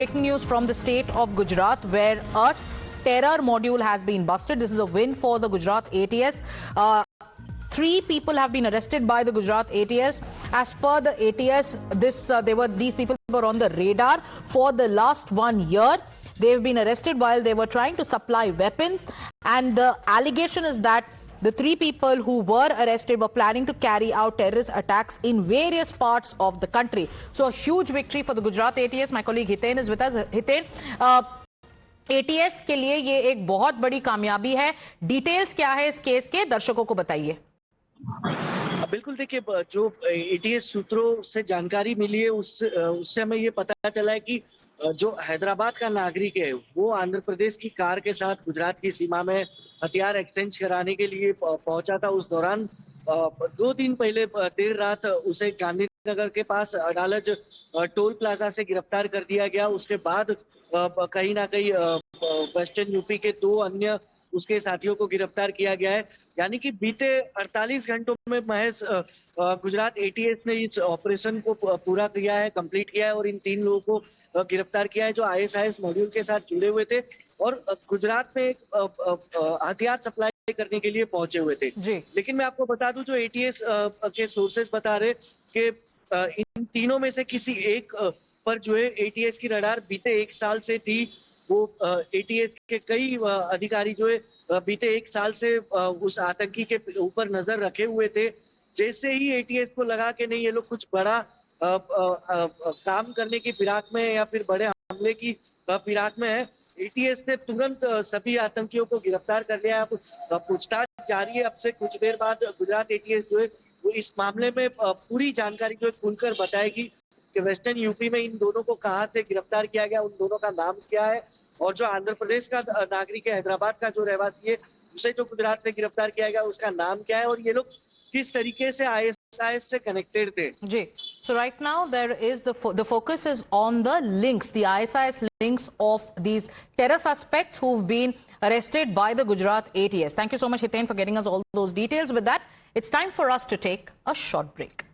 Breaking news from the state of Gujarat, where a terror module has been busted. This is a win for the Gujarat ATS. Three people have been arrested by the Gujarat ATS. As per the ATS, these people were on the radar for the last 1 year. They've been arrested while they were trying to supply weapons, and the allegation is that the three people who were arrested were planning to carry out terrorist attacks in various parts of the country. So a huge victory for the Gujarat ATS. My colleague Hiten is with us. Hiten, ATS के लिए ये एक बहुत बड़ी कामयाबी है. Details क्या है इस केस के, दर्शकों को बताइए. बिल्कुल, देखिए, जो एटीएस सूत्रों से जानकारी मिली है उससे हमें ये पता चला है कि जो हैदराबाद का नागरिक है वो आंध्र प्रदेश की कार के साथ गुजरात की सीमा में हथियार एक्सचेंज कराने के लिए पहुंचा था. उस दौरान 2 दिन पहले देर रात उसे गांधीनगर के पास अडालज टोल प्लाजा से गिरफ्तार कर दिया गया. उसके बाद कहीं ना कहीं वेस्टर्न यूपी के 2 अन्य उसके साथियों को गिरफ्तार किया गया है. यानी कि बीते 48 घंटों में महज गुजरात एटीएस ने इस ऑपरेशन को पूरा किया है, कंप्लीट किया है और इन 3 लोगों को गिरफ्तार किया है जो आईएसआईएस मॉड्यूल के साथ जुड़े हुए थे और गुजरात में हथियार सप्लाई करने के लिए पहुंचे हुए थे. लेकिन मैं आपको बता दूं, जो एटीएस के सोर्सेस बता रहे कि इन तीनों में से किसी एक पर जो है एटीएस की रडार बीते 1 साल से थी. वो एटीएस के कई अधिकारी जो है बीते 1 साल से उस आतंकी के ऊपर नजर रखे हुए थे. जैसे ही एटीएस को लगा कि नहीं, ये लोग कुछ बड़ा काम करने की फिराक में या फिर बड़े हमले की फिराक में है, एटीएस ने तुरंत सभी आतंकियों को गिरफ्तार कर लिया. अब पूछताछ जारी है. अब से कुछ देर बाद गुजरात एटीएस जो है वो इस मामले में पूरी जानकारी जो है खुलकर बताएगी कि वेस्टर्न यूपी में इन दोनों को कहां से गिरफ्तार किया गया, उन दोनों का नाम क्या है, और जो आंध्र प्रदेश का नागरिक है, हैदराबाद का जो रहवासी है, उसे जो गुजरात से गिरफ्तार किया गया उसका नाम क्या है और ये लोग किस तरीके से आईएसआईएस से कनेक्टेड थे. जी. So right now there is the focus is on the links, the ISIS links of these terror suspects who've been arrested by the Gujarat ATS. Thank you so much, Hiten, for getting us all those details. With that, it's time for us to take a short break.